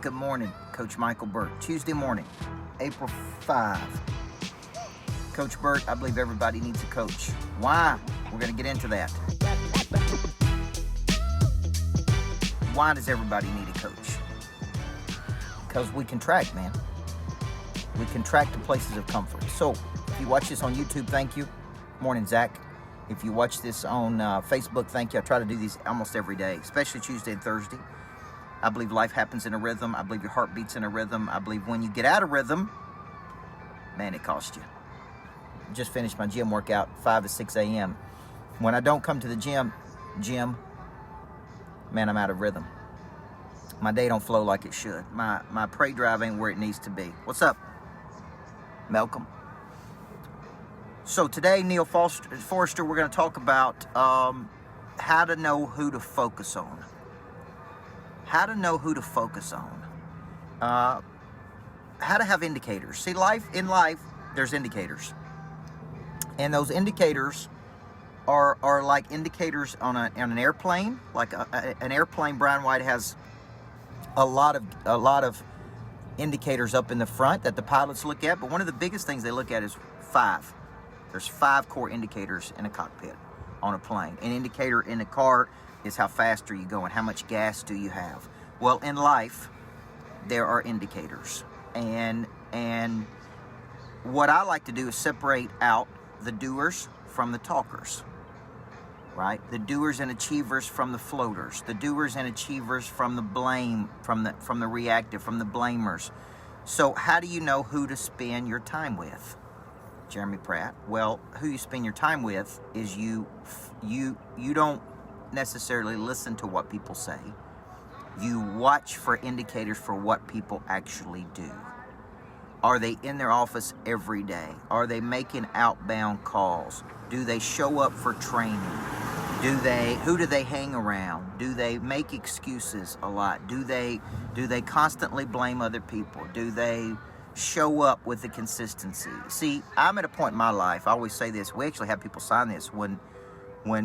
Good morning, Coach Michael Burt. Tuesday morning, April 5. Coach Burt, I believe everybody needs a coach. Why? We're going to get into that. Why does everybody need a coach? Because we contract, man. We contract to places of comfort. So, if you watch this on YouTube, thank you. Morning, Zach. If you watch this on Facebook, thank you. I try to do these almost every day, especially Tuesday and Thursday. I believe life happens in a rhythm. I believe your heart beats in a rhythm. I believe when you get out of rhythm, man, it costs you. Just finished my gym workout, 5 to 6 a.m. When I don't come to the gym, man, I'm out of rhythm. My day don't flow like it should. My prey drive ain't where it needs to be. What's up, Malcolm? So today, Neil Forrester, we're going to talk about how to know who to focus on. How to know who to focus on. How to have indicators. See, in life, there's indicators. And those indicators are like indicators on an airplane. Like an airplane, Brian White has a lot of indicators up in the front that the pilots look at. But one of the biggest things they look at is 5. There's 5 core indicators in a cockpit on a plane. An indicator in a car is how fast are you going, how much gas do you have. Well, in life, there are indicators. And what I like to do is separate out the doers from the talkers, right? The doers and achievers from the floaters. The doers and achievers from the blame, from the reactive, from the blamers. So how do you know who to spend your time with? Jeremy Pratt. Well, who you spend your time with is you don't necessarily listen to what people say. You watch for indicators for what people actually do. Are they in their office every day? Are they making outbound calls? Do they show up for training? Who do they hang around? Do they make excuses a lot? Do they constantly blame other people? Do they show up with the consistency? See, I'm at a point in my life, I always say this, we actually have people sign this when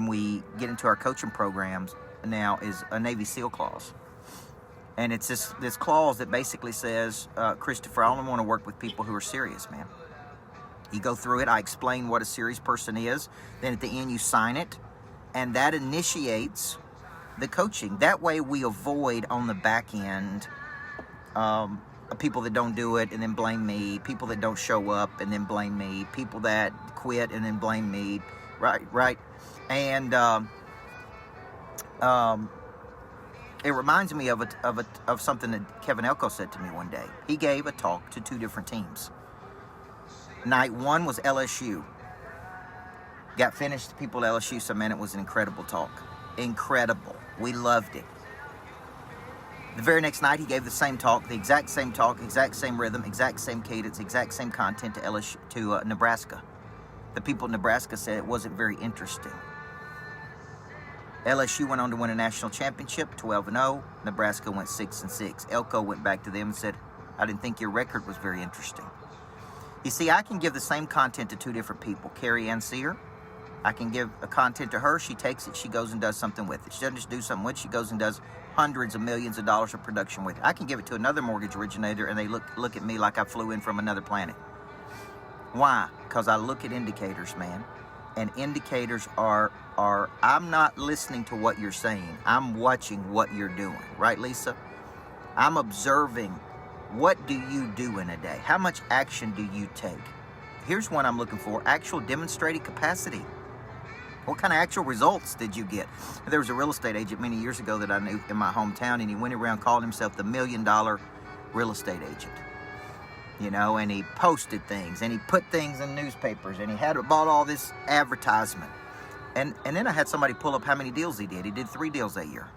we get into our coaching programs now, is a Navy SEAL clause. And it's this clause that basically says, Christopher, I only want to work with people who are serious, man. You go through it, I explain what a serious person is, then at the end you sign it, and that initiates the coaching. That way we avoid on the back end people that don't do it and then blame me, people that don't show up and then blame me, people that quit and then blame me, right? And it reminds me of something that Kevin Elko said to me one day. He gave a talk to 2 different teams. Night 1 was LSU. Got finished, the people at LSU said, man, it was an incredible talk. Incredible. We loved it. The very next night, he gave the same talk, the exact same talk, exact same rhythm, exact same cadence, exact same content to Nebraska. The people in Nebraska said it wasn't very interesting. LSU went on to win a national championship, 12-0. Nebraska went 6-6. Elko went back to them and said, I didn't think your record was very interesting. You see, I can give the same content to 2 different people, Carrie Ann Sear. I can give a content to her. She takes it. She goes and does something with it. She doesn't just do something with it. She goes and does hundreds of millions of dollars of production with it. I can give it to another mortgage originator, and they look at me like I flew in from another planet. Why? Because I look at indicators, man. And indicators are I'm not listening to what you're saying. I'm watching what you're doing. Right, Lisa? I'm observing. What do you do in a day? How much action do you take? Here's one I'm looking for. Actual demonstrated capacity. What kind of actual results did you get? There was a real estate agent many years ago that I knew in my hometown, and he went around calling himself the $1 million real estate agent. You know, and he posted things, and he put things in newspapers, and he had bought all this advertisement. And then I had somebody pull up how many deals he did. He did 3 deals that year.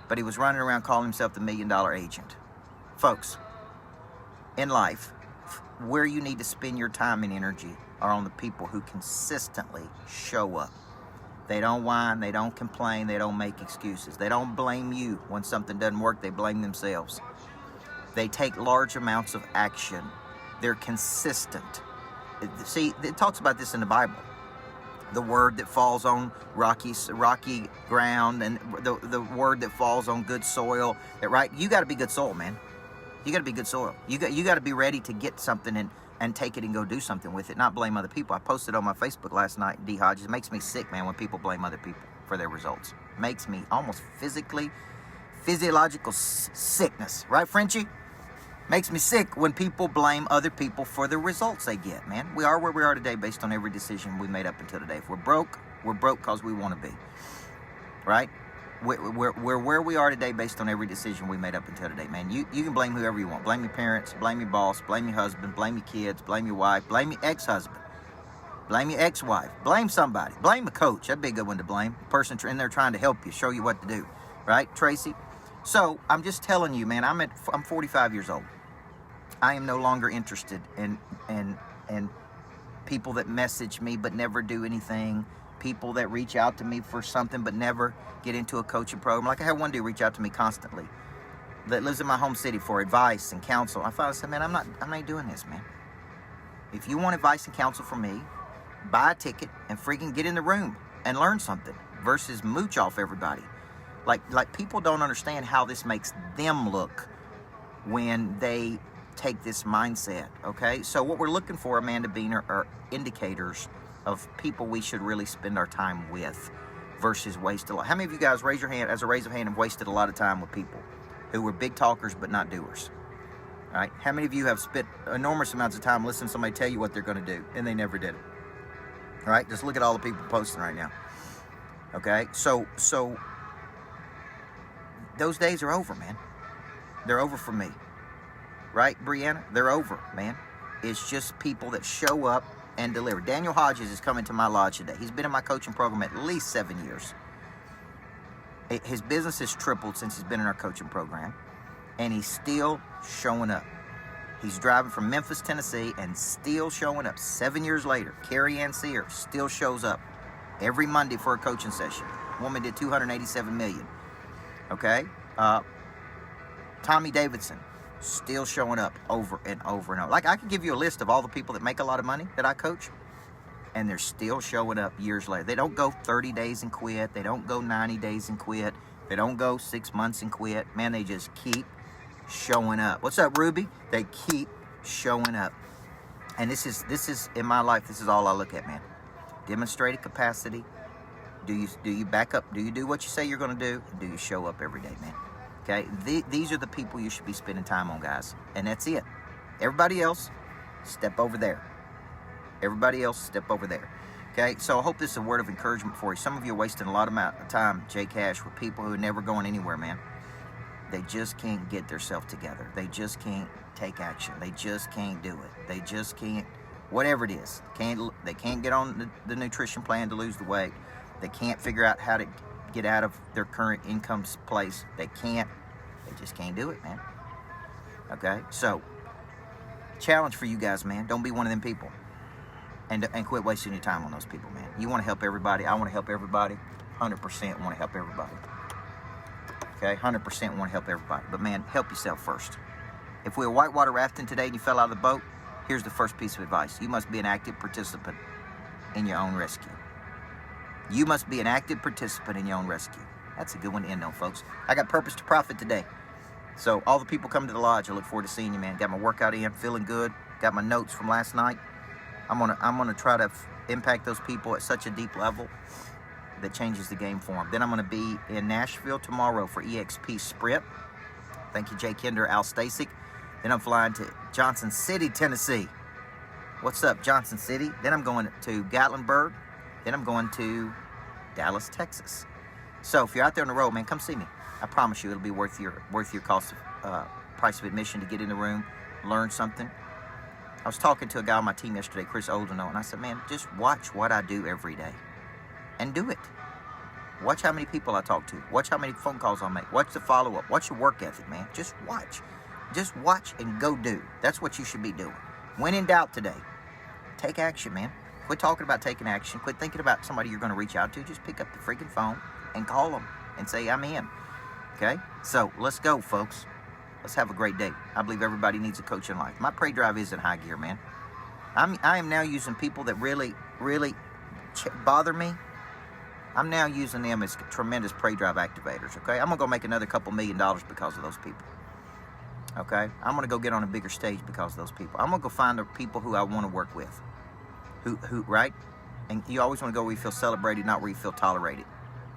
But he was running around calling himself the $1 million agent. Folks, in life, where you need to spend your time and energy are on the people who consistently show up. They don't whine, they don't complain, they don't make excuses. They don't blame you when something doesn't work, they blame themselves. They take large amounts of action. They're consistent. See, it talks about this in the Bible. the word that falls on rocky ground, and the word that falls on good soil. Right? You got to be good soil, man. You got to be good soil. You got to be ready to get something and take it and go do something with it, not blame other people. I posted on my Facebook last night, D. Hodges. It makes me sick, man, when people blame other people for their results. It makes me almost physiological sickness. Right, Frenchie? Makes me sick when people blame other people for the results they get, man. We are where we are today based on every decision we made up until today. If we're broke because we want to be. Right? We're where we are today based on every decision we made up until today, man. You can blame whoever you want. Blame your parents, blame your boss, blame your husband, blame your kids, blame your wife, blame your ex-husband, blame your ex-wife, blame somebody, blame a coach. That'd be a good one to blame. Person in there trying to help you, show you what to do. Right, Tracy? So I'm just telling you, man, I'm 45 years old. I am no longer interested in people that message me but never do anything. People that reach out to me for something but never get into a coaching program. Like I had one dude reach out to me constantly that lives in my home city for advice and counsel. I finally said, man, I'm not doing this, man. If you want advice and counsel from me, buy a ticket and freaking get in the room and learn something versus mooch off everybody. Like people don't understand how this makes them look when they take this mindset, okay? So what we're looking for, Amanda Beaner, are indicators of people we should really spend our time with versus waste a lot. How many of you guys, raise your hand, as a raise of hand, have wasted a lot of time with people who were big talkers but not doers? All right? How many of you have spent enormous amounts of time listening to somebody tell you what they're going to do and they never did it? All right? Just look at all the people posting right now. Okay? So those days are over, man. They're over for me. Right, Brianna? They're over, man. It's just people that show up and deliver. Daniel Hodges is coming to my lodge today. He's been in my coaching program at least 7 years. His business has tripled since he's been in our coaching program, and he's still showing up. He's driving from Memphis, Tennessee, and still showing up. 7 years later, Carrie Ann Sear still shows up every Monday for a coaching session. Woman did $287 million. Okay? Tommy Davidson, still showing up over and over and over. Like, I could give you a list of all the people that make a lot of money that I coach, and they're still showing up years later. They don't go 30 days and quit. They don't go 90 days and quit. They don't go 6 months and quit. Man, they just keep showing up. What's up, Ruby? They keep showing up. And this is in my life, this is all I look at, man. Demonstrated capacity. Do you back up? Do you do what you say you're going to do? Do you show up every day, man? Okay, these are the people you should be spending time on, guys. And that's it. Everybody else, step over there. Everybody else, step over there. Okay, so I hope this is a word of encouragement for you. Some of you are wasting a lot of time, Jay Cash, with people who are never going anywhere, man. They just can't get themselves together. They just can't take action. They just can't do it. They just can't, whatever it is. They can't get on the nutrition plan to lose the weight. They can't figure out how to get out of their current income place. They just can't do it, man. Okay, so challenge for you guys, man. Don't be one of them people, and quit wasting your time on those people, man. You want to help everybody. I want to help everybody. 100% want to help everybody. Okay, 100% want to help everybody. But man, help yourself first. If we were whitewater rafting today and you fell out of the boat, here's the first piece of advice. You must be an active participant in your own rescue. You must be an active participant in your own rescue. That's a good one to end on, folks. I got Purpose to Profit today. So all the people coming to the lodge, I look forward to seeing you, man. Got my workout in, feeling good. Got my notes from last night. I'm gonna try to impact those people at such a deep level that changes the game for them. Then I'm gonna be in Nashville tomorrow for EXP Sprint. Thank you, Jay Kinder, Al Stasic. Then I'm flying to Johnson City, Tennessee. What's up, Johnson City? Then I'm going to Gatlinburg. Then I'm going to Dallas, Texas. So if you're out there on the road, man, come see me. I promise you it'll be worth your cost of price of admission to get in the room, learn something. I was talking to a guy on my team yesterday, Chris Oldeno, and I said, man, just watch what I do every day and do it. Watch how many people I talk to. Watch how many phone calls I make. Watch the follow-up. Watch your work ethic, man. Just watch. Just watch and go do. That's what you should be doing. When in doubt today, take action, man. Quit talking about taking action. Quit thinking about somebody you're going to reach out to. Just pick up the freaking phone and call them and say, I'm in. Okay? So, let's go, folks. Let's have a great day. I believe everybody needs a coach in life. My Pray Drive is in high gear, man. I am now using people that really, really bother me, I'm now using them as tremendous prey drive activators, okay? I'm going to go make another couple $1 million because of those people, okay? I'm going to go get on a bigger stage because of those people. I'm going to go find the people who I want to work with, who right? And you always want to go where you feel celebrated, not where you feel tolerated.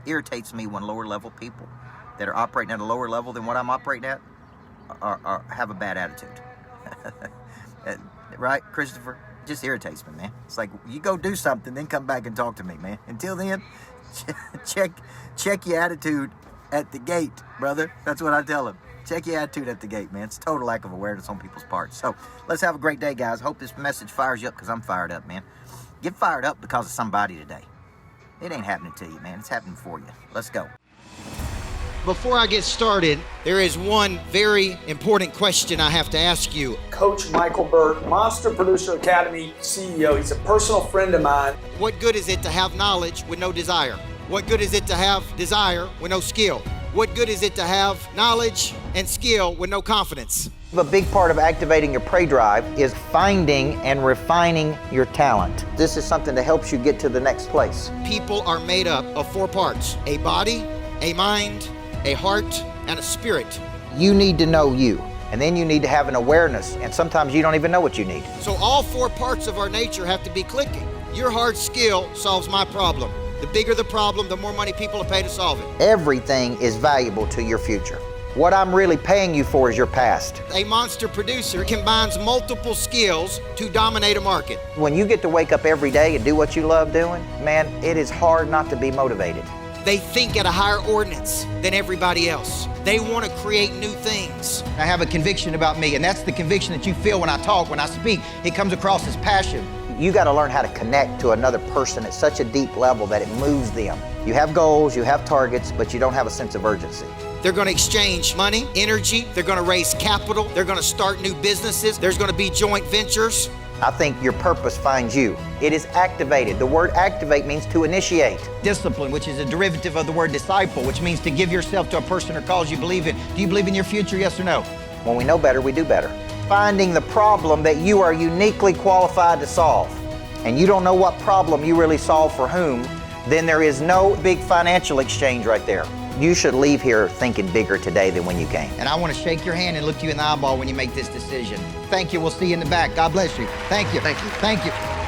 Irritates me when lower level people that are operating at a lower level than what I'm operating at have a bad attitude. Right, Christopher? It just irritates me, man. It's like, you go do something, then come back and talk to me, man. Until then, check your attitude at the gate, brother. That's what I tell them. Check your attitude at the gate, man. It's a total lack of awareness on people's parts. So let's have a great day, guys. Hope this message fires you up, because I'm fired up, man. Get fired up because of somebody today. It ain't happening to you, man. It's happening for you. Let's go. Before I get started, there is one very important question I have to ask you. Coach Michael Burt, Monster Producer Academy CEO. He's a personal friend of mine. What good is it to have knowledge with no desire? What good is it to have desire with no skill? What good is it to have knowledge and skill with no confidence? A big part of activating your prey drive is finding and refining your talent. This is something that helps you get to the next place. People are made up of 4 parts: a body, a mind, a heart, and a spirit. You need to know you, and then you need to have an awareness, and sometimes you don't even know what you need. So all 4 parts of our nature have to be clicking. Your hard skill solves my problem. The bigger the problem, the more money people will pay to solve it. Everything is valuable to your future. What I'm really paying you for is your past. A monster producer combines multiple skills to dominate a market. When you get to wake up every day and do what you love doing, man, it is hard not to be motivated. They think at a higher ordinance than everybody else. They want to create new things. I have a conviction about me, and that's the conviction that you feel when I talk, when I speak. It comes across as passion. You got to learn how to connect to another person at such a deep level that it moves them. You have goals, you have targets, but you don't have a sense of urgency. They're going to exchange money, energy. They're going to raise capital. They're going to start new businesses. There's going to be joint ventures. I think your purpose finds you. It is activated. The word activate means to initiate. Discipline, which is a derivative of the word disciple, which means to give yourself to a person or cause you believe in. Do you believe in your future, yes or no? When we know better, we do better. Finding the problem that you are uniquely qualified to solve, and you don't know what problem you really solve for whom, then there is no big financial exchange right there. You should leave here thinking bigger today than when you came. And I want to shake your hand and look you in the eyeball when you make this decision. Thank you. We'll see you in the back. God bless you. Thank you. Thank you. Thank you.